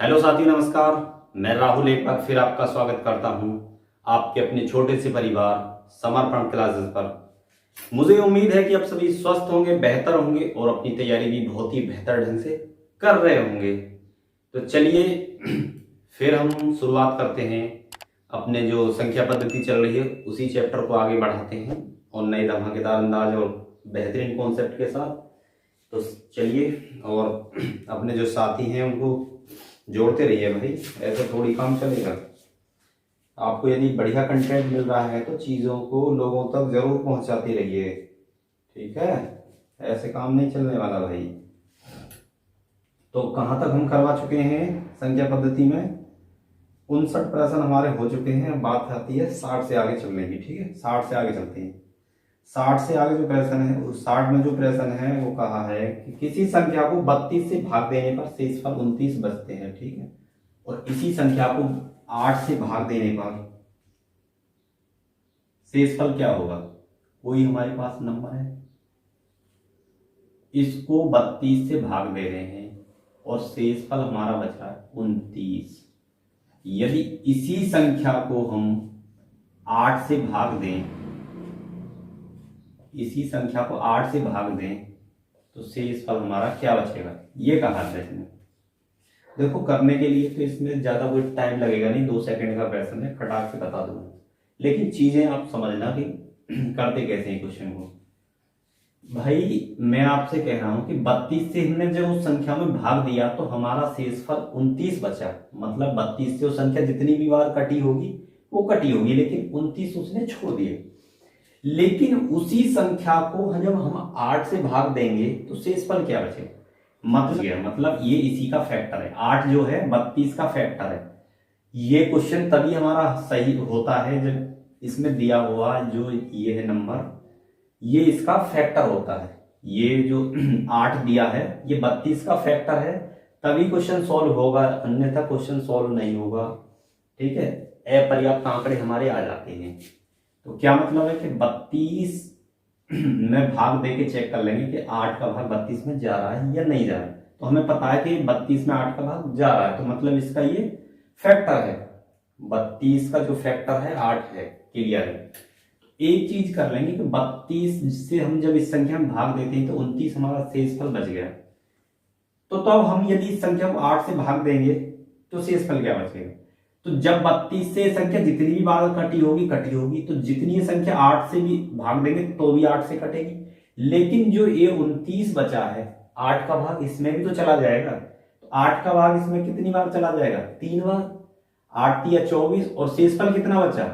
Hello साथियों, नमस्कार। मैं राहुल एक बार फिर आपका स्वागत करता हूं आपके अपने छोटे से परिवार समर्पण क्लासेस पर। मुझे उम्मीद है कि आप सभी स्वस्थ होंगे, बेहतर होंगे और अपनी तैयारी भी बहुत ही बेहतर ढंग से कर रहे होंगे। तो चलिए फिर हम शुरुआत करते हैं। अपने जो संख्या पद्धति चल रही है उसी चैप्टर को आगे बढ़ाते हैं और नए धमाकेदार अंदाज और बेहतरीन कॉन्सेप्ट के साथ। तो चलिए, और अपने जो साथी हैं उनको जोड़ते रहिए भाई, ऐसे थोड़ी काम चलेगा। आपको यदि बढ़िया कंटेंट मिल रहा है तो चीज़ों को लोगों तक जरूर पहुंचाते रहिए, ठीक है? ऐसे काम नहीं चलने वाला भाई। तो कहाँ तक हम करवा चुके हैं संख्या पद्धति में? 59 प्रश्न हमारे हो चुके हैं। बात आती है 60 से आगे चलने की, ठीक है? 60 से आगे चलते हैं। 60 से आगे जो प्रश्न है, उस 60 में जो प्रश्न है वो कहा है कि किसी संख्या को 32 से भाग देने पर शेषफल 29 बचते हैं, ठीक है? और इसी संख्या को 8 से भाग देने पर शेषफल क्या होगा? कोई हमारे पास नंबर है, इसको 32 से भाग दे रहे हैं और शेषफल हमारा बचा है 29। यदि इसी संख्या को हम 8 से भाग दें, इसी संख्या को 8 से भाग दें तो शेषफल हमारा क्या बचेगा? ये कहा था इसने। देखो, करने के लिए तो इसमें ज्यादा कोई टाइम लगेगा नहीं, 2 सेकंड का प्रश्न है, फटाक से बता दूंगा। लेकिन चीजें आप समझना कि करते कैसे हैं क्वेश्चन को। भाई मैं आपसे कह रहा हूं कि 32 से हमने जब उस संख्या में भाग दिया तो हमारा शेषफल 29 बचा। मतलब 32 से वो संख्या जितनी भी बार कटी होगी वो कटी होगी, लेकिन 29 उसने छोड़ दिए। लेकिन उसी संख्या को जब हम 8 से भाग देंगे तो शेषफल क्या बचेगा? मतलब ये इसी का फैक्टर है। 8 जो है 32 का फैक्टर है। ये क्वेश्चन तभी हमारा सही होता है जब इसमें दिया हुआ जो ये है नंबर, ये इसका फैक्टर होता है। ये जो 8 दिया है ये 32 का फैक्टर है, तभी क्वेश्चन सॉल्व होगा, अन्यथा क्वेश्चन सॉल्व नहीं होगा, ठीक है? अपर्याप्त आंकड़े हमारे आ जाते हैं। तो क्या मतलब है कि 32 में भाग दे के चेक कर लेंगे कि 8 का भाग 32 में जा रहा है या नहीं जा रहा है। तो हमें पता है कि 32 में 8 का भाग जा रहा है, तो मतलब इसका ये फैक्टर है। 32 का जो फैक्टर है 8 है। क्लियर है? एक चीज कर लेंगे कि 32 से हम जब इस संख्या में भाग देते हैं तो 29 हमारा शेषफल बच गया। तो अब हम यदि इस संख्या को 8 से भाग देंगे तो शेषफल क्या बचेगा? तो जब 32 से संख्या जितनी भी बार कटी होगी, तो जितनी ये संख्या 8 से भी भाग देंगे तो भी 8 से कटेगी। लेकिन जो ये 29 बचा है, 8 का भाग इसमें भी तो चला जाएगा। तो 8 का भाग इसमें कितनी बार चला जाएगा? 3 बार। 8 या 24, और शेषफल कितना बचा?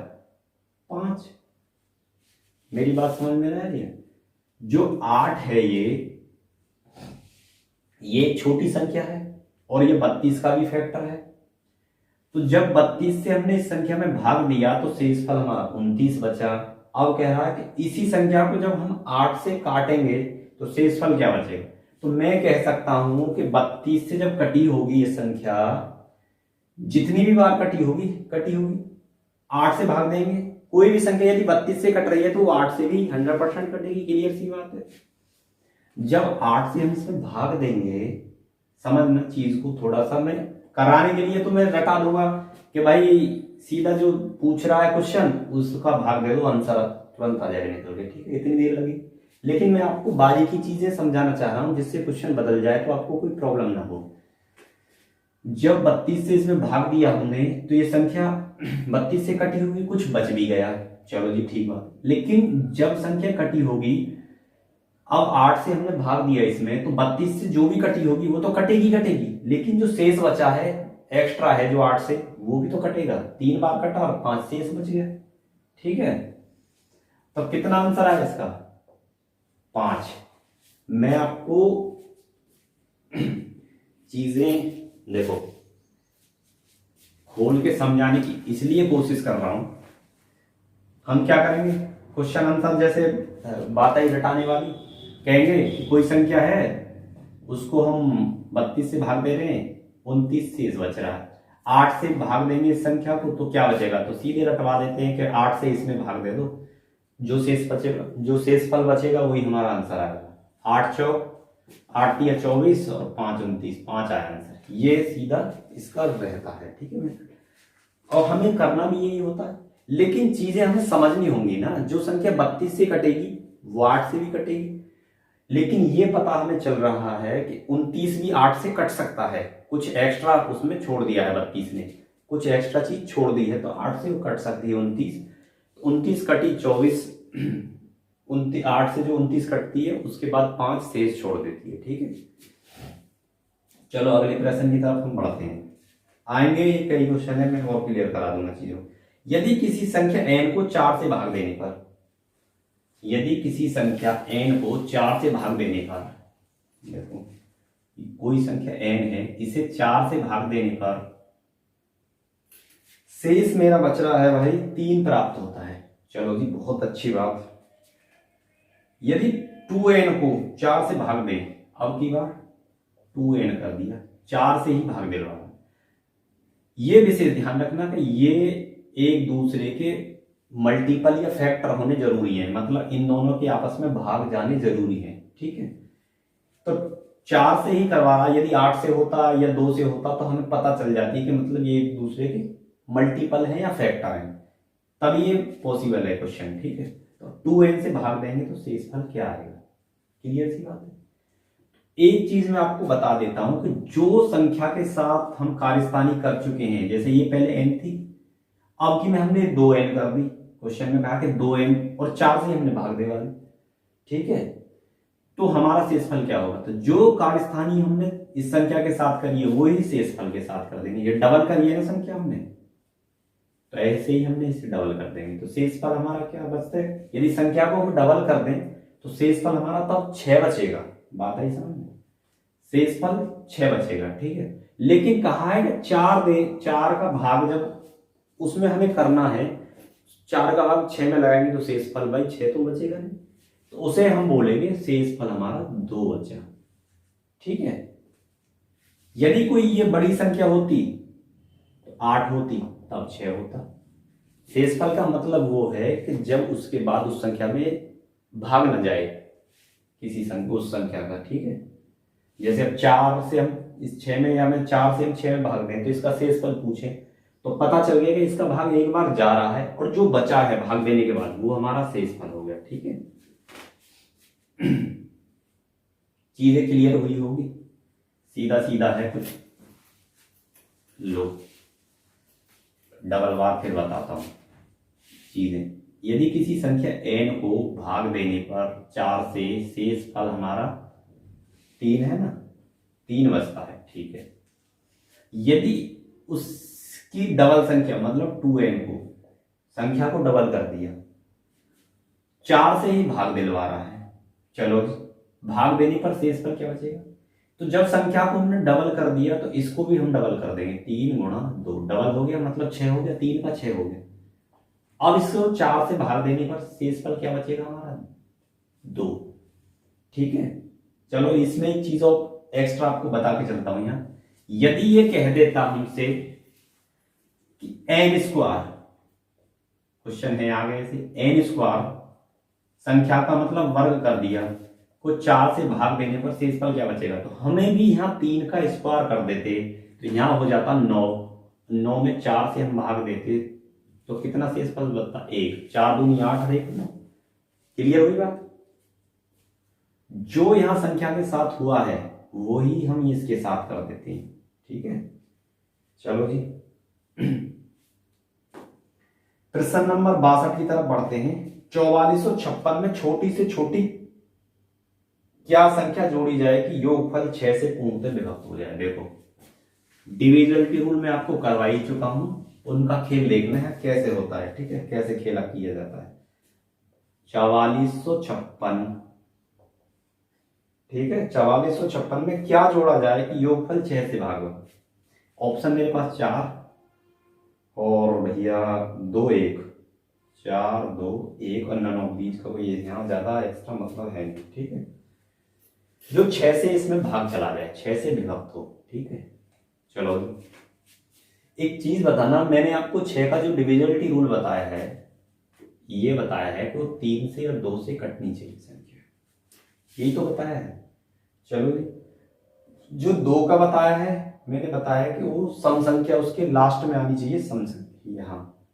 5। मेरी बात समझ में आ रही है? जो 8 है ये छोटी संख्या है और ये 32 का भी फैक्टर है। तो जब 32 से हमने इस संख्या में भाग दिया तो शेषफल हमारा 29 बचा। अब कह रहा है कि इसी संख्या को जब हम 8 से काटेंगे तो शेषफल क्या बचेगा? तो मैं कह सकता हूं कि 32 से जब कटी होगी ये संख्या, जितनी भी बार कटी होगी 8 से भाग देंगे। कोई भी संख्या यदि 32 से कट रही है तो वो 8 से भी 100% कटेगी। क्लियर सी बात है? जब 8 से हम इसमें भाग देंगे, समझना चीज को थोड़ा सा। मैं कराने के लिए तो मैं रटा दूंगा कि भाई सीधा जो पूछ रहा है क्वेश्चन उसका भाग दे दो, आंसर तुरंत आ जाएगा निकल के, ठीक है? इतनी देर लगी। लेकिन मैं आपको बारीकी चीजें समझाना चाह रहा हूं जिससे क्वेश्चन बदल जाए तो आपको कोई प्रॉब्लम ना हो। जब 32 से इसमें भाग दिया हमने तो ये संख्या 32 से कटी होगी, कुछ बच भी गया, चलो जी ठीक बात। लेकिन जब संख्या कटी होगी, अब 8 से हमने भाग दिया इसमें, तो 32 से जो भी कटी होगी वो तो कटेगी, लेकिन जो शेष बचा है, एक्स्ट्रा है जो 8 से, वो भी तो कटेगा। 3 बार कटा और 5 शेष बच गया, ठीक है? तो कितना आंसर आया इसका? 5। मैं आपको चीजें देखो खोल के समझाने की इसलिए कोशिश कर रहा हूं। हम क्या करेंगे, क्वेश्चन आंसर जैसे बात आई रटाने वाली, कहेंगे कि कोई संख्या है उसको हम 32 से भाग दे रहे हैं, 29 शेष बच रहा है। 8 से भाग देंगे इस संख्या को तो क्या बचेगा? तो सीधे रटवा देते हैं कि 8 से इसमें भाग दे दो, जो शेष बचेगा, जो शेषफल बचेगा वही हमारा आंसर आएगा। 8 चौक 8 या 24 और 5 29, 5 आया आंसर। ये सीधा इसका रहता है, ठीक है मेथड। और हमें करना भी यही होता है, लेकिन चीजें हमें समझनी होंगी ना। जो संख्या 32 से कटेगी वो 8 से भी कटेगी, लेकिन ये पता हमें चल रहा है कि 29 भी 8 से कट सकता है। कुछ एक्स्ट्रा उसमें छोड़ दिया है 32 ने, कुछ एक्स्ट्रा चीज छोड़ दी है, तो 8 से वो कट सकती है 29। 29 कटी 24, 8 से जो 29 कटती है उसके बाद 5 शेष छोड़ देती है, ठीक है। चलो अगले प्रश्न की तरफ हम बढ़ते हैं। आएंगे ये कई क्वेश्चन है, मैं और क्लियर करा दूंगा चीजों। यदि किसी संख्या n को 4 से भाग देने पर, यदि किसी संख्या n को 4 से भाग देने पर, देखो कोई संख्या n है, इसे 4 से भाग देने पर शेष मेरा बच रहा है भाई 3 प्राप्त होता है। चलो जी बहुत अच्छी बात। यदि 2n को 4 से भाग दें, अब की बार 2n कर दिया, 4 से ही भाग दे रहा हूं। ये विशेष ध्यान रखना कि ये एक दूसरे के मल्टीपल या फैक्टर होने जरूरी है, मतलब इन दोनों के आपस में भाग जाने जरूरी है, ठीक है। तो 4 से ही करवा रहा, यदि 8 से होता या 2 से होता तो हमें पता चल जाती कि मतलब ये एक दूसरे के मल्टीपल है या फैक्टर है, तब ये पॉसिबल है क्वेश्चन, ठीक है। तो 2n से भाग देंगे तो शेषफल क्या आएगा, क्लियर सी बात है। एक चीज मैं आपको बता देता हूं कि जो संख्या के साथ हम कार्यस्थानी कर चुके हैं, जैसे ये पहले n थी, अब की में हमने 2n कर दी, क्वेश्चन में कहा कि 2n और 4 से हमने भाग दे वाले, ठीक है। तो हमारा शेषफल क्या होगा, तो जो कार्यस्थानी हमने इस संख्या के साथ करी है वही शेषफल के साथ कर देंगे। ये डबल करी है ना संख्या हमने, तो ऐसे ही हमने इसे डबल कर देंगे, तो शेषफल हमारा क्या बचता है। यदि संख्या को हम डबल कर दें तो शेषफल हमारा तब 6 बचेगा। बात आई समझ में, शेषफल 6 बचेगा, ठीक है। लेकिन कहा है कि 4 का भाग जब उसमें हमें करना है, 4 का भाग 6 में लगाएंगे तो शेषफल भाई 6 तो बचेगा नहीं, तो उसे हम बोलेंगे शेषफल हमारा 2 बचा, ठीक है। यदि कोई ये बड़ी संख्या होती तो 8 होती, तब 6 होता। शेषफल का मतलब वो है कि जब उसके बाद उस संख्या में भाग न जाए किसी उस संख्या का, ठीक है। जैसे अब 4 से हम इस 6 में, या मैं 4 से हम 6 में भाग दें तो इसका शेषफल पूछे तो पता चल गया कि इसका भाग एक बार जा रहा है और जो बचा है भाग देने के बाद वो हमारा शेषफल हो गया, ठीक है। चीजें क्लियर हुई होगी, सीधा सीधा है कुछ। लो डबल बार फिर बताता हूं चीजें। यदि किसी संख्या n को भाग देने पर 4 से शेषफल हमारा 3 है ना, 3 बचता है, ठीक है। यदि उसकी डबल संख्या मतलब 2n को संख्या को डबल कर दिया, 4 से ही भाग दिलवा रहा है, चलो भाग देने पर शेषफल क्या बचेगा। तो जब संख्या को हमने डबल कर दिया तो इसको भी हम डबल कर देंगे, 3 गुणा 2 डबल हो गया, मतलब 6 हो गया, 3 का 6 हो गया। अब इसको 4 से भाग देने पर शेषफल क्या बचेगा हमारा 2, ठीक है। चलो इसमें एक चीज और एक्स्ट्रा आपको बता के चलता हूं यहां। यदि ये कह देता हमसे कि n स्क्वायर, क्वेश्चन है आगे से, n स्क्वायर संख्या का मतलब वर्ग कर दिया, को 4 से भाग देने पर शेषफल क्या बचेगा, तो हमें भी यहाँ 3 का स्क्वायर कर देते तो यहाँ हो जाता 9, 9 में 4 से हम भाग देते तो कितना शेषफल बचता 1, 4 दूनी 8 और 1 9। क्लियर हुई बात। जो यहां संख्या के साथ हुआ है वही हम इसके साथ कर देते हैं, ठीक है। चलो जी प्रश्न नंबर 62 की तरफ बढ़ते हैं। 4456 में छोटी से छोटी क्या संख्या जोड़ी जाए कि योगफल 6 से पूर्णतः विभक्त हो जाए। देखो डिविजिबिलिटी रूल में आपको करवा ही चुका हूं, उनका खेल देखना है कैसे होता है, ठीक है, कैसे खेला किया जाता है। 4456, ठीक है, 4456 में क्या जोड़ा जाए कि योगफल 6 से भाग हो। ऑप्शन मेरे पास 4 और भैया 2 1, 4 2 1 और नन ऑफ बीच का कोई यहाँ ज्यादा एक्स्ट्रा मतलब है नहीं, ठीक है। जो 6 से इसमें भाग चला जाए, 6 से विभक्त हो, ठीक है। चलो एक चीज बताना, मैंने आपको 6 का जो डिविजिबिलिटी रूल बताया है, ये बताया है कि वो 3 से और 2 से कटनी चाहिए संख्या, यही तो बताया है। चलो जी, जो 2 का बताया है मैंने बताया कि वो सम संख्या उसके लास्ट में आनी चाहिए, सम संख्या यहाँ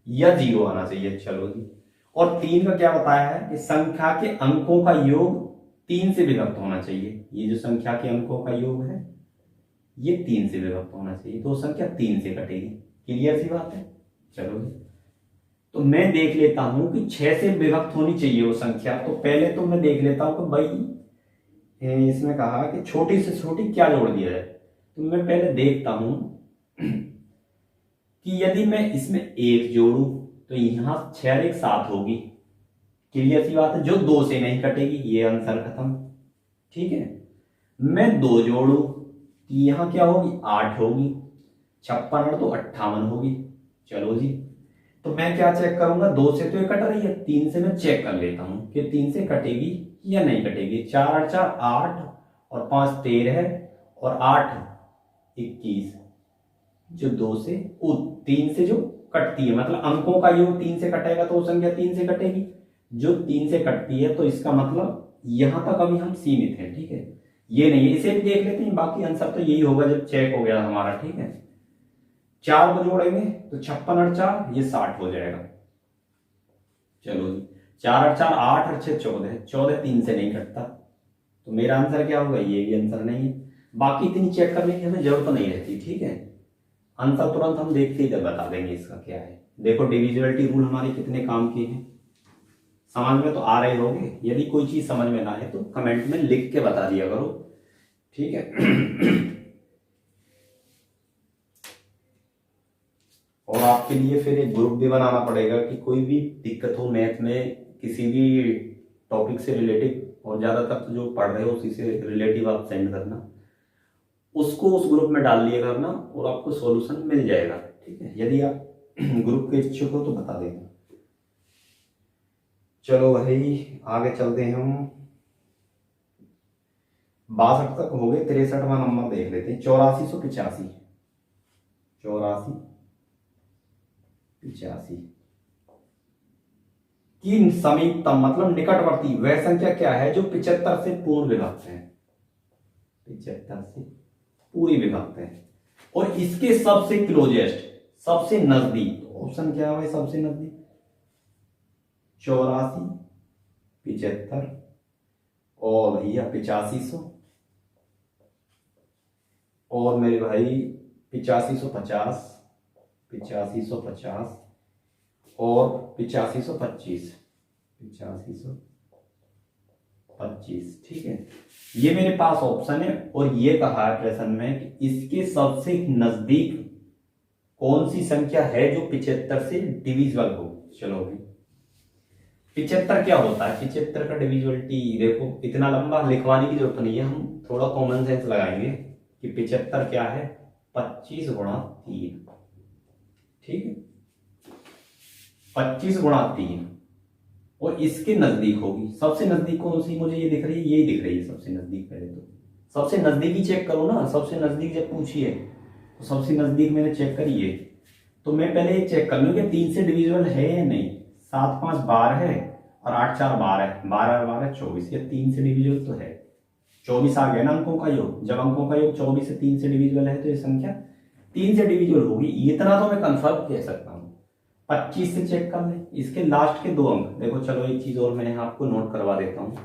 या 0 आना चाहिए। चलो जी, और 3 का क्या बताया है कि संख्या के अंकों का योग 3 से विभक्त होना चाहिए। ये जो संख्या के अंकों का योग है ये 3 से विभक्त होना चाहिए, तो संख्या 3 से कटेगी। क्लियर सी बात है। चलो जी, तो मैं देख लेता हूं कि 6 से विभक्त होनी चाहिए वो संख्या। तो पहले तो मैं देख लेता हूं कि भाई इसमें कहा कि छोटी से छोटी क्या जोड़ दिया जाए। तो मैं पहले देखता हूं कि यदि मैं इसमें 1 जोड़ू तो यहां 6 और 1 7 होगी। क्लियर सी बात है, जो 2 से नहीं कटेगी, ये आंसर खत्म। ठीक है, मैं 2 जोड़ू तो यहां क्या होगी 8 होगी, 56 और 2 58 होगी। चलो जी, तो मैं क्या चेक करूंगा, 2 से तो ये कट रही है, 3 से मैं चेक कर लेता हूं कि 3 से कटेगी या नहीं कटेगी। 4 और 4 8 और 5 13 और 8 21। जो 2 से 3 से जो कटती है, मतलब अंकों का योग 3 से कटेगा तो वो संख्या 3 से कटेगी। जो 3 से कटती है तो इसका मतलब यहां तक अभी हम सीमित हैं। ठीक है, ये नहीं है, इसे भी देख लेते हैं। बाकी आंसर तो यही होगा जब चेक हो गया हमारा। ठीक है, 4 को जोड़ेंगे तो 56 और 4 ये 60 हो जाएगा। चलो जी, 4 और 4 8 और 6 14, 14 3 से नहीं कटता, तो मेरा आंसर क्या होगा, ये भी आंसर नहीं है। बाकी इतनी चेक करने की हमें जरूरत नहीं रहती। ठीक है, आंसर तुरंत हम देखते ही जब बता देंगे इसका क्या है। देखो डिविजिबिलिटी रूल हमारे कितने काम के हैं, समझ में तो आ रहे होंगे। यदि कोई चीज समझ में ना आए तो कमेंट में लिख के बता दिया करो। ठीक है, और आपके लिए फिर एक ग्रुप भी बनाना पड़ेगा कि कोई भी दिक्कत हो मैथ में, किसी भी टॉपिक से रिलेटेड, और ज्यादातर तो जो पढ़ रहे हो उसी से रिलेटिव आप सेंड करना, उसको उस ग्रुप में डाल लिया करना और आपको सॉल्यूशन मिल जाएगा। ठीक है, यदि आप ग्रुप के इच्छुक हो तो बता देना। चलो भाई आगे चलते हैं हम। 62 तक हो गए, 63वां नंबर देख लेते हैं। 8485, 8485 की समीपतम मतलब निकटवर्ती वह संख्या क्या है जो 75 से पूर्ण विभक्त है। 75 से पूरी विभक्त है और इसके सबसे क्लोजेस्ट, सबसे नजदीक, ऑप्शन क्या है सबसे नजदीक, 84 75 और भैया 8500 और मेरे भाई 8550, 8550 और 8525, 8525। ठीक है, ये मेरे पास ऑप्शन है और ये कहा है प्रश्न में कि इसके सबसे नजदीक कौन सी संख्या है जो 75 से डिविजिबल हो। चलो भाई 75 क्या होता है, 75 का डिविजिबिलिटी देखो, इतना लंबा लिखवाने की जरूरत नहीं है, हम थोड़ा कॉमन सेंस लगाएंगे कि 75 क्या है, 25 गुणा 3। ठीक है, 25 गुणा 3 और इसके नजदीक होगी। सबसे नजदीक कौन सी मुझे ये दिख रही है, यही दिख रही है सबसे नजदीक। पहले तो सबसे नजदीकी चेक करो ना, सबसे नजदीक जब पूछिए तो सबसे नजदीक मैंने चेक करी है, तो मैं पहले ये चेक कर लूँ कि 3 से डिविजिबल है या नहीं। 7 5 12 है और 8 4 12 है, 12 और 12 24, ये 3 से डिविजिबल तो है। 24 आ गया ना अंकों का योग, जब अंकों का योग 24 से 3 से डिविजिबल है तो ये संख्या 3 से डिविजिबल होगी। इतना तो मैं कंफर्म कह सकता हूँ। 25 से चेक कर लें, इसके लास्ट के 2 अंक देखो। चलो एक चीज और मैंने आपको नोट करवा देता हूँ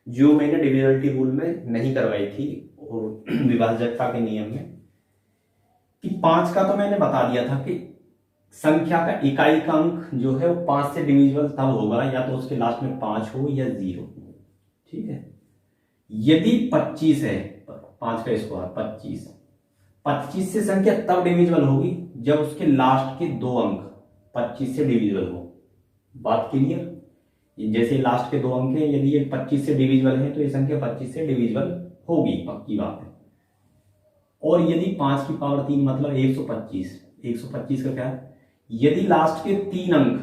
जो मैंने डिविजिबिलिटी रूल में नहीं करवाई थी और विभाजकता के नियम में, कि 5 का तो मैंने बता दिया था कि संख्या का इकाई का अंक जो है वो 5 से डिविजिबल तब होगा या तो उसके लास्ट में 5 हो या 0। ठीक है, यदि 25 है, 5 का स्क्वायर 25, 25 से संख्या तब डिविजिबल होगी जब उसके लास्ट के 2 अंक 25 से डिविजिबल हो। बात क्लियर, जैसे लास्ट के 2 अंक हैं, यदि ये 25 से डिविजिबल है तो ये संख्या 25 से डिविजिबल होगी, पक्की बात है। और यदि 5 की पावर 3 मतलब 125, 125 का क्या है, यदि लास्ट के 3 अंक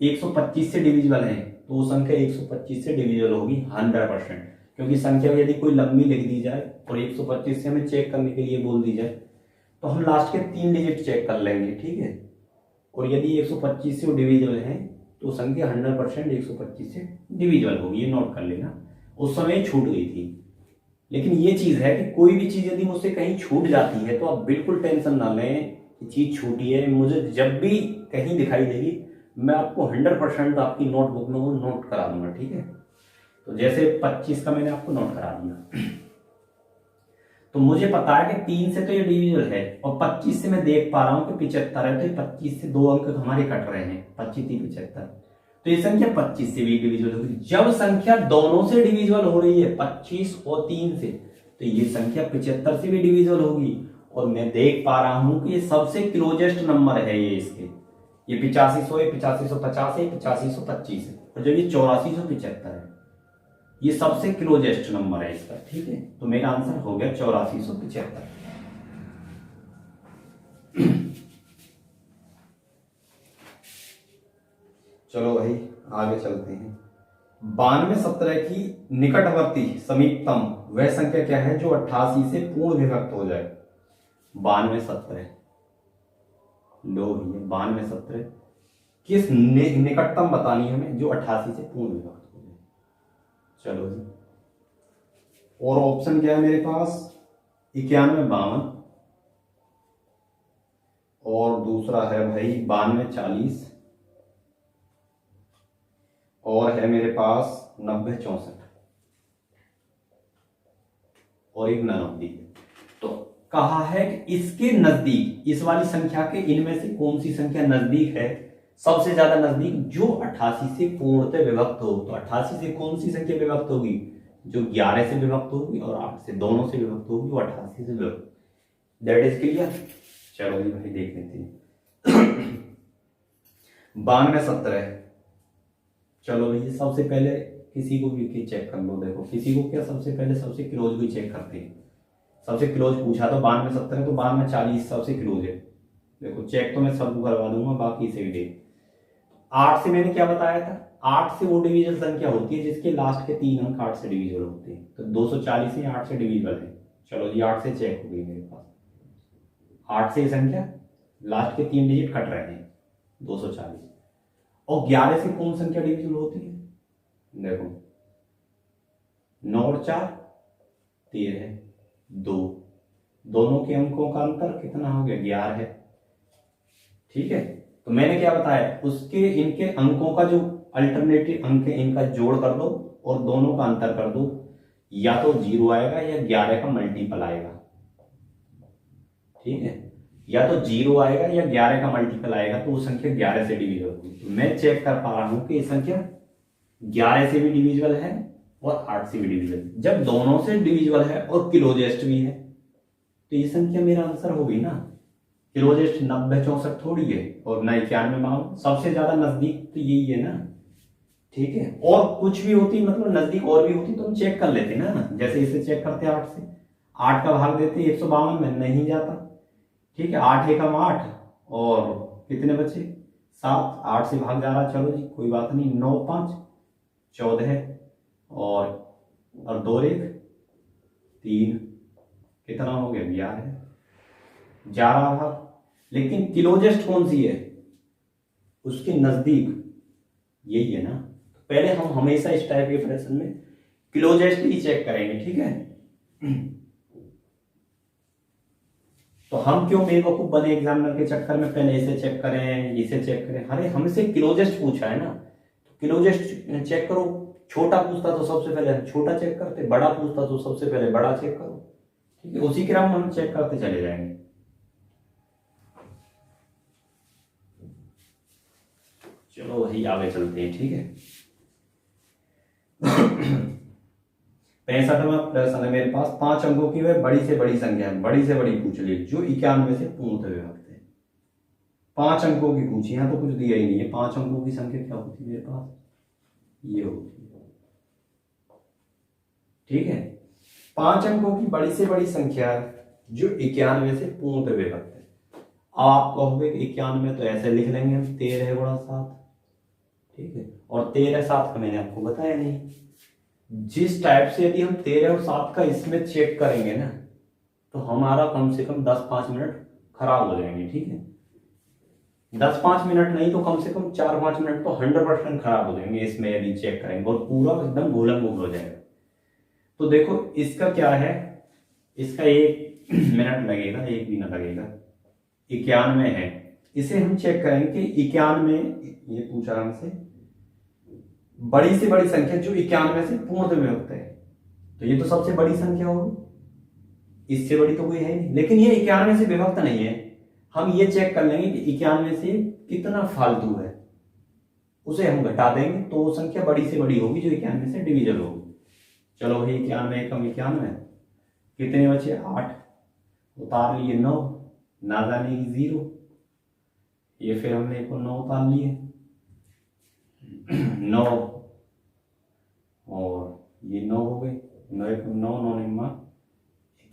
125 से डिविजिबल है तो वो संख्या 125 से डिविजिबल होगी 100%। क्योंकि संख्या यदि कोई लंबी लिख दी जाए और 125 से हमें चेक करने के लिए बोल दी जाए तो हम लास्ट के 3 डिजिट चेक कर लेंगे। ठीक है, और यदि 125 से वो डिविजिबल है तो संख्या 100% 125 से डिविजिबल होगी, ये नोट कर लेना। उस समय छूट गई थी। लेकिन ये चीज है कि कोई भी चीज यदि मुझसे कहीं छूट जाती है तो आप बिल्कुल टेंशन ना लें कि चीज छूटी है। मुझे जब भी कहीं दिखाई देगी मैं आपको 100% आपकी नोटबुक में वो नोट करा दूंगा, ठीक है। तो जैसे 25 का मैंने आपको नोट करा दिया, तो मुझे पता है कि 3 से तो ये डिविजिबल है और 25 से मैं देख पा रहा हूं कि 75 है, तो 25 से 2 अंक हमारे कट रहे हैं, 25 3 75। तो ये संख्या 25 से भी डिविजिबल होगी। जब संख्या दोनों से डिविजिबल हो रही है 25 और 3 से, तो ये संख्या 75 से भी डिविजिबल होगी। और मैं देख पा रहा हूं कि ये सबसे क्लोजेस्ट नंबर है ये इसके, ये 8500 है, 8550 है, 8525 है, और जब ये 8475 है, ये सबसे क्लोजेस्ट नंबर है इसका, ठीक है। तो मेरा आंसर हो गया 8475। चलो भाई आगे चलते हैं। 92 17 की निकटवर्ती समीपतम वह संख्या क्या है जो 88 से पूर्ण विभक्त हो जाए। 92 17 लो भैया, 92 17 किस निकटतम बतानी है हमें जो 88 से पूर्ण विभक्त हो जाए। चलो जी, और ऑप्शन क्या है मेरे पास, 91 52, और दूसरा है भाई 92 40, और है मेरे पास 90 64, और एक 99। तो कहा है कि इसके नजदीक, इस वाली संख्या के इनमें से कौन सी संख्या नजदीक है, सबसे ज्यादा नजदीक, जो 88 से पूर्णतः विभक्त हो। तो 88 से कौन सी संख्या विभक्त होगी, जो 11 से विभक्त होगी और 8 से, दोनों से विभक्त होगी, वो 88 से विभक्त। That is clear. चलो जी भाई देख लेते हैं। 92 17, चलो भैया सबसे पहले किसी को भी चेक कर लो। देखो किसी को क्या, सबसे पहले सबसे क्लोज भी चेक करते हैं। सबसे क्लोज पूछा तो 92 17, तो 92 40 सबसे क्लोज है। देखो चेक तो मैं सबको करवा दूंगा, बाकी से भी देख। 8 से मैंने क्या बताया था, 8 से वो डिविजन संख्या होती है जिसके लास्ट के 3 अंक 8 से डिविजिबल होते हैं। तो 240 ही 8 से डिविजिबल है। चलो जी 8 से चेक हो गई मेरे पास। 8 से संख्या लास्ट के 3 डिजिट कट रहे हैं, 240। और 11 से कौन संख्या डिविजिबल होती है, देखो 9 और 4 13, 2, दोनों के अंकों का अंतर कितना हो गया, 11 है, ठीक है। तो मैंने क्या बताया, उसके इनके अंकों का जो अल्टरनेटिव अंक है इनका जोड़ कर दो और दोनों का अंतर कर दो, या तो 0 आएगा या 11 का मल्टीपल आएगा, ठीक है। या तो 0 आएगा या 11 का मल्टीपल आएगा, तो वो संख्या 11 से डिविजिबल होगी। तो मैं चेक कर पा रहा हूं कि ये संख्या 11 से भी डिविजिबल है और 8 से भी डिविजिबल। जब दोनों से डिविजिबल है और क्लोजेस्ट भी है, तो ये संख्या मेरा आंसर होगी ना। क्लोजेस्ट 90 64 थोड़ी है, और ना 91 52, सबसे ज्यादा नजदीक तो यही है ना, ठीक है। और कुछ भी होती मतलब नजदीक और भी होती तो हम चेक कर लेते ना, जैसे इसे चेक करते 8 से, 8 का भाग देते 152 में नहीं जाता, ठीक है। 8 एकम 8, और कितने बचे 7, 8 से भाग जा रहा, चलो जी कोई बात नहीं। 9 5 14, और 2 1 3, कितना हो गया 11 जा रहा भाग। लेकिन क्लोजेस्ट कौन सी है, उसके नजदीक यही है ना। तो पहले हम हमेशा इस टाइप के प्रश्न में क्लोजेस्ट ही चेक करेंगे, ठीक है। तो हम क्यों बेवकूफ बने एग्जामिनर के चक्कर में, पहले इसे चेक करें इसे चेक करें। अरे हमसे क्लोजेस्ट पूछा है ना, तो क्लोजेस्ट चेक करो। छोटा पूछता तो सबसे पहले छोटा चेक करते, बड़ा पूछता तो सबसे पहले बड़ा चेक करो, ठीक है। उसी क्रम में हम चेक करते चले जाएंगे। चलो वही आगे चलते हैं, ठीक है। 65वां प्रश्न है मेरे पास। 5 अंकों की वह बड़ी से बड़ी संख्या है, बड़ी से बड़ी पूछ ली, जो 91 से पूर्णतः विभक्त है। 5 अंकों की पूछी, यहां तो कुछ दिया ही नहीं है। 5 अंकों की संख्या क्या होती है मेरे पास, ये होती है, ठीक है। 5 अंकों की बड़ी से बड़ी संख्या जो 91 से पूर्णतः विभक्त है। अब आप कहोगे कि 91 तो ऐसे लिख लेंगे हम, 13 गुणा 7, ठीक है। और 13 7 का मैंने आपको बताया नहीं। जिस टाइप से यदि हम 13 और 7 का इसमें चेक करेंगे ना, तो हमारा कम से कम 10-5 मिनट खराब हो जाएंगे, ठीक है। 10-5 मिनट नहीं तो कम से कम 4-5 मिनट तो 100% खराब हो जाएंगे इसमें यदि चेक करेंगे, और पूरा एकदम गोलम गोल हो जाएगा। तो देखो इसका क्या है, इसका 1 मिनट लगेगा, 1 भी ना लगेगा, 91 है। इसे हम चेक करेंगे कि 91, ये पूछा हमसे बड़ी से बड़ी संख्या जो 91 से पूर्ण विभक्त है, तो ये तो सबसे बड़ी संख्या होगी, इससे बड़ी तो कोई है नहीं। लेकिन ये 91 से विभक्त नहीं है, हम ये चेक कर लेंगे कि 91 से कितना फालतू है, उसे हम घटा देंगे तो वो संख्या बड़ी से बड़ी होगी जो 91 से डिविजल होगी। चलो भाई 91 कम 91 कितने बचे, 8, उतार लिए 9, ना जाने की 0, ये फिर हमने 9 उतार लिए 9, और ये 9 हो गए, 9 1 9, 9 9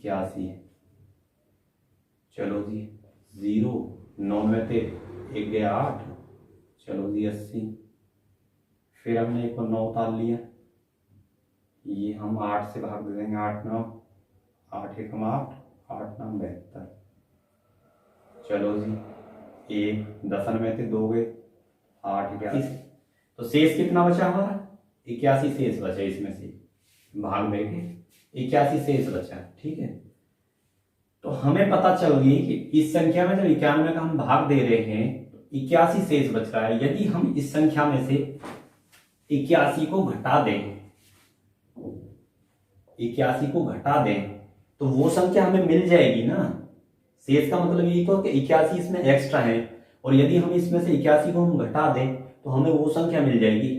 81। चलो जी 0, 9 में थे 1 गया 8, चलो जी 80। फिर हमने 9 उतार लिया, ये हम 8 से भाग दे देंगे, 8 9, 8 1 8, 8 9 72। चलो जी 1 10 में थे 2 गए 8 81, तो शेष कितना बचा हमारा, 81 शेष बचा, इसमें से भाग देके 81 शेष बचा। ठीक है, तो हमें पता चल गई कि इस संख्या में जब 91 का हम भाग दे रहे हैं 81 शेष बच रहा है। यदि हम इस संख्या में से 81 को घटा दें, 81 को घटा दें तो वो संख्या हमें मिल जाएगी ना। शेष का मतलब ये तो कि 81 इसमें एक्स्ट्रा है, और यदि हम इसमें से 81 को हम घटा दें तो हमें वो संख्या मिल जाएगी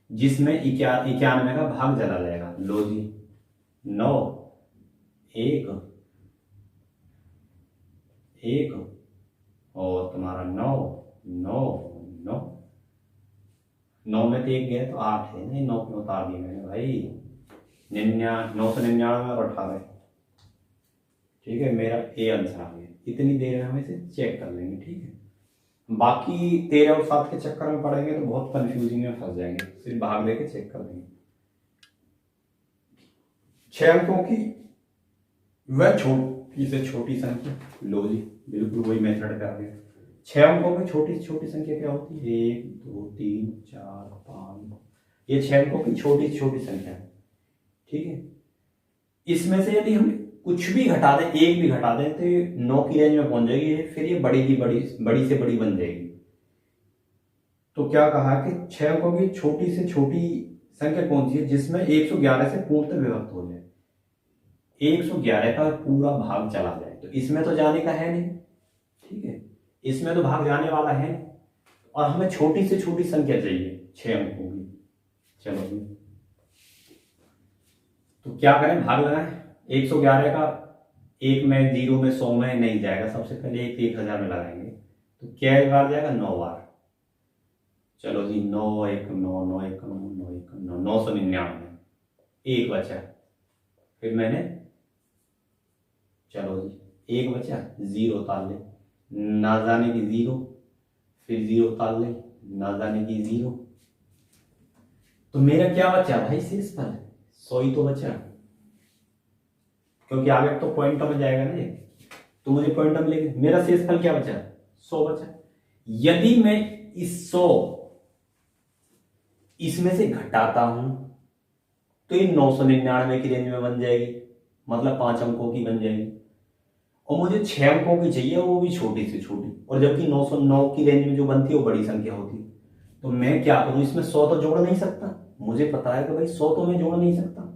जिसमें 91 का भाग चला जाएगा। लो जी 9 1 1 और तुम्हारा 9 9 9, 9 में तो 1 गया तो 8 है, नहीं 9 क्यों उतार दिया मैंने भाई, 999 और 18। ठीक है, मेरा ए आंसर आ गया। इतनी देर में हम इसे चेक कर लेंगे। ठीक है, बाकी 13 और 7 के चक्कर में पड़ेंगे तो बहुत कंफ्यूजिंग में फंस जाएंगे, सिर्फ भाग देके चेक कर लेंगे। 6 अंकों की वह छोटी से छोटी संख्या, लो जी बिल्कुल वही मेथड पे आ गया। 6 अंकों में छोटी से छोटी संख्या क्या होती है, 1 2 3 4 5, ये 6 अंकों की छोटी से छोटी संख्या है। ठीक है, इसमें से यदि हम कुछ भी घटा दें, 1 भी घटा दें, तो ये 9 की रेंज में पहुंच जाएगी, फिर ये बड़ी से बड़ी बन जाएगी। तो क्या कहा कि 6 अंकों की छोटी से छोटी संख्या कौन सी है, जिसमें 111 से पूर्णतः विभक्त हो जाए, 111 का पूरा भाग चला जाए। तो इसमें तो जाने का है नहीं, ठीक है, इसमें तो भाग जाने वाला है नहीं, और हमें छोटी से छोटी संख्या चाहिए 6 अंकों की। चलो जी, तो क्या करें, भाग लगाएं। 111 का 1 में 0 में 100 में नहीं जाएगा, सबसे पहले 1000 में लगाएंगे, तो क्या बार जाएगा, 9 बार। चलो जी 9 1 9 9 1 9 9 1 9, 999, 1 बचा। फिर मैंने, चलो जी 1 बचा, 0 उतार ले, ना जाने की 0, फिर 0 उतार ले, ना जाने की 0, तो मेरा क्या बचा भाई, शेष पर 100 ही तो बचा, क्योंकि आगे तो पॉइंटर में जाएगा ना ये, तो मुझे पॉइंटर मिलेगा। मेरा शेषफल क्या बचा, 100 बचा। यदि मैं इस 100 इसमें से घटाता हूं तो ये 999 की रेंज में बन जाएगी, मतलब 5 अंकों की बन जाएगी, और मुझे 6 अंकों की चाहिए, वो भी छोटी से छोटी, और जबकि 909 की रेंज में जो बनती है वो बड़ी संख्या होती है। तो मैं क्या करूं, इसमें 100 तो जोड़ नहीं सकता, मुझे पता है कि भाई 100 तो मैं जोड़ नहीं सकता।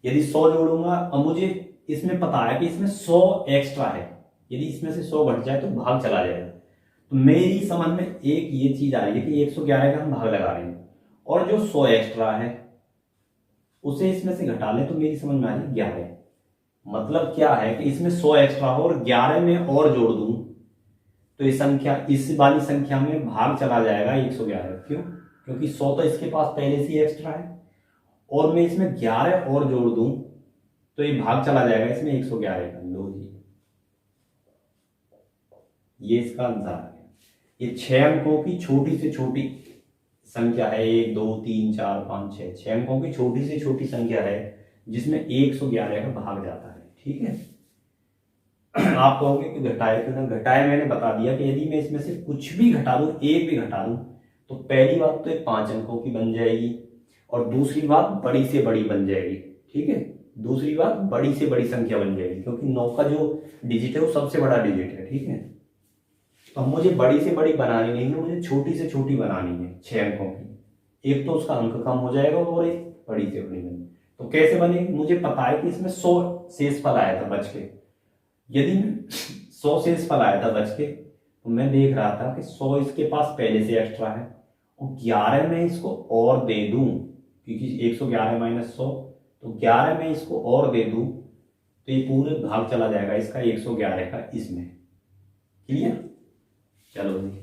यदि 100 जोड़ूंगा, और मुझे इसमें पता है कि इसमें 100 एक्स्ट्रा है, यदि इसमें से 100 घट जाए तो भाग चला जाएगा। तो मेरी समझ में एक ये चीज आ रही है कि 111 का हम भाग लगा रहे हैं, और जो 100 एक्स्ट्रा है उसे इसमें से घटा लें, तो मेरी समझ में आ रही है 11। मतलब क्या है कि इसमें 100 एक्स्ट्रा हो और 11 में और जोड़ दूं तो ये संख्या, इस वाली संख्या में भाग चला जाएगा 111। क्यों, क्योंकि 100 तो इसके पास पहले से ही एक्स्ट्रा है, और मैं इसमें 11 और जोड़ दूं तो ये भाग चला जाएगा इसमें 111 का। लो जी, ये इसका आंसर आ गया। ये 6 अंकों की छोटी से छोटी संख्या है, 1 2 3 4 5 6, 6 अंकों की छोटी से छोटी संख्या है जिसमें 111 का भाग जाता है। ठीक है, आप कहोगे कि घटाए क्यों ना, घटाए मैंने बता दिया कि यदि मैं इसमें से कुछ भी घटा दूं, 1 भी घटा दूं, तो पहली बात तो ये 5 अंकों की बन जाएगी, और दूसरी बात बड़ी से बड़ी बन जाएगी। ठीक है, दूसरी बात, बड़ी से बड़ी संख्या बन जाएगी, क्योंकि 9 का जो डिजिट है वो सबसे बड़ा डिजिट है, ठीक है। तो अब मुझे बड़ी से बड़ी बनानी नहीं है, मुझे छोटी से छोटी बनानी है 6 अंकों की। एक तो उसका अंक कम हो जाएगा और एक बड़ी से बड़ी बनी। तो कैसे बनेगी, मुझे पता है कि इसमें 100 शेषफल आया था बच के। यदि 100 शेषफल आया था बच के, तो मैं देख रहा था कि 100 इसके पास पहले से एक्स्ट्रा है, और 11 में इसको और दे दूं, क्योंकि 111 माइनस 100, तो 11 में इसको और दे दूं तो ये पूरे भाग चला जाएगा इसका 111 का इसमें। क्लियर? चलो जी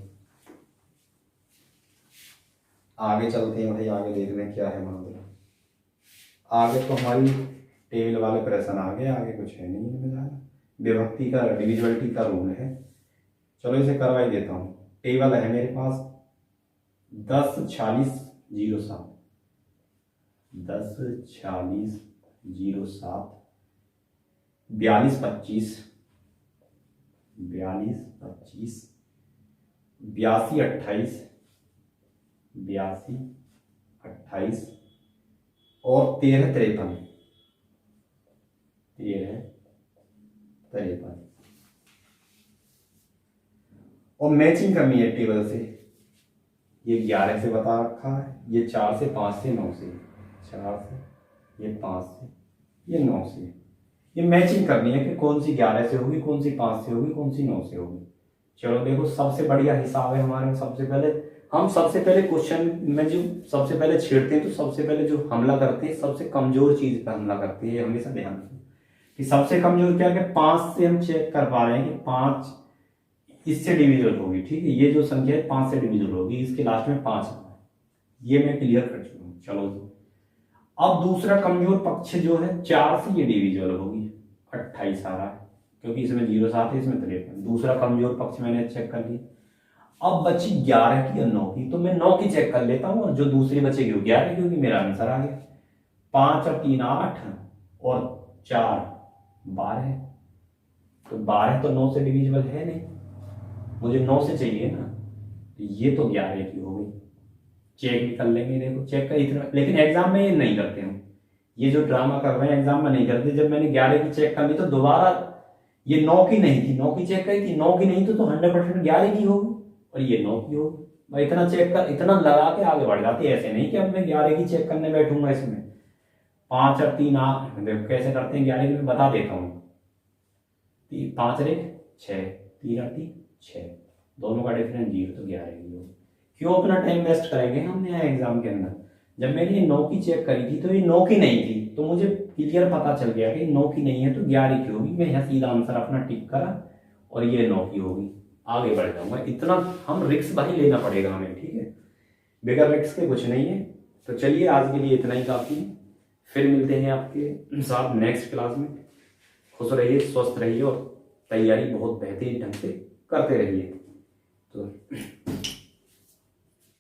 आगे चलते हैं भाई, आगे देख रहे हैं क्या है मामला। आगे तो हमारी टेबल वाले प्रश्न आ गए, आगे कुछ है नहीं है ज़्यादा। विभक्ति का डिविजिबिलिटी का रूल है, चलो इसे करवा ही देता हूँ। टेबल है मेरे पास 10 46 07, 10 46 07, 42 25, 42 25, 82 28, 82 28 और 13 53, 13 53। और मैचिंग करनी है टेबल से। ये 11 से बता रखा है, ये 4 से 5 से 9 से, 4 से, ये 5 से, ये 9 से। ये मैचिंग करनी है कि कौन सी 11 से होगी, कौन सी 5 से होगी, कौन सी 9 से होगी। चलो देखो, सबसे बढ़िया हिसाब है हमारे। सबसे पहले क्वेश्चन में जो सबसे पहले छेड़ते हैं, तो सबसे पहले जो हमला करते हैं सबसे कमजोर चीज पर हमला करते हैं। हमेशा ध्यान रखें कि सबसे कमजोर क्या है, 5 से हम चेक कर पा रहे हैं कि 5 इससे डिविजिबल होगी, ठीक है। ये जो संख्या है 5 से डिविजिबल होगी, इसके लास्ट में 5 है, ये मैं क्लियर कर चुका हूँ। चलो जी, अब दूसरा कमजोर पक्ष जो है 4 से ये डिविजिबल होगी, 28 आ रहा है, क्योंकि इसमें 0 7 है, इसमें 53। दूसरा कमजोर पक्ष मैंने चेक कर लिया। अब बची 11 की और 9 की, तो मैं 9 की चेक कर लेता हूँ, और जो दूसरी बचेगी वो 11 की होगी। मेरा आंसर आ गया। 5 और 3 8 और 4 12, तो 12 तो 9 से डिविजिबल है नहीं, मुझे 9 से चाहिए ना, तो ये तो 11 की हो गई। चेक भी कर लेंगे, देखो चेक का इतना, लेकिन एग्जाम में ये नहीं करते हम, ये जो ड्रामा कर रहे हैं एग्जाम में नहीं करते। जब मैंने 11 की चेक कर ली तो दोबारा ये 9 की नहीं थी, 9 की चेक करी थी, 9 की नहीं तो 100% 11 की होगी, और ये 9 की होगी। मैं इतना चेक कर, इतना लगा के आगे बढ़ जाती है। ऐसे नहीं कि अब मैं 11 की चेक करने बैठूंगा इसमें। 5 और 3 8, देखो कैसे करते हैं 11 की, मैं बता देता हूँ। 5 और 1 6, 3 और 3 6, दोनों का डिफरेंस 0, तो 11 की होगी। क्यों अपना टाइम वेस्ट करेंगे हम यहाँ एग्जाम के अंदर। जब मैंने 9 की चेक करी थी तो ये 9 की नहीं थी, तो मुझे क्लियर पता चल गया कि 9 की नहीं है तो 11 की होगी। मैं यहाँ सीधा आंसर अपना टिक करा और ये 9 की होगी, आगे बढ़ जाऊंगा। इतना हम रिक्स भाई लेना पड़ेगा हमें, ठीक है, बगैर रिक्स के कुछ नहीं है। तो चलिए आज के लिए इतना ही काफी है, फिर मिलते हैं आपके साथ नेक्स्ट क्लास में। खुश रहिए, स्वस्थ रहिए और तैयारी बहुत बेहतरीन ढंग से करते रहिए। तो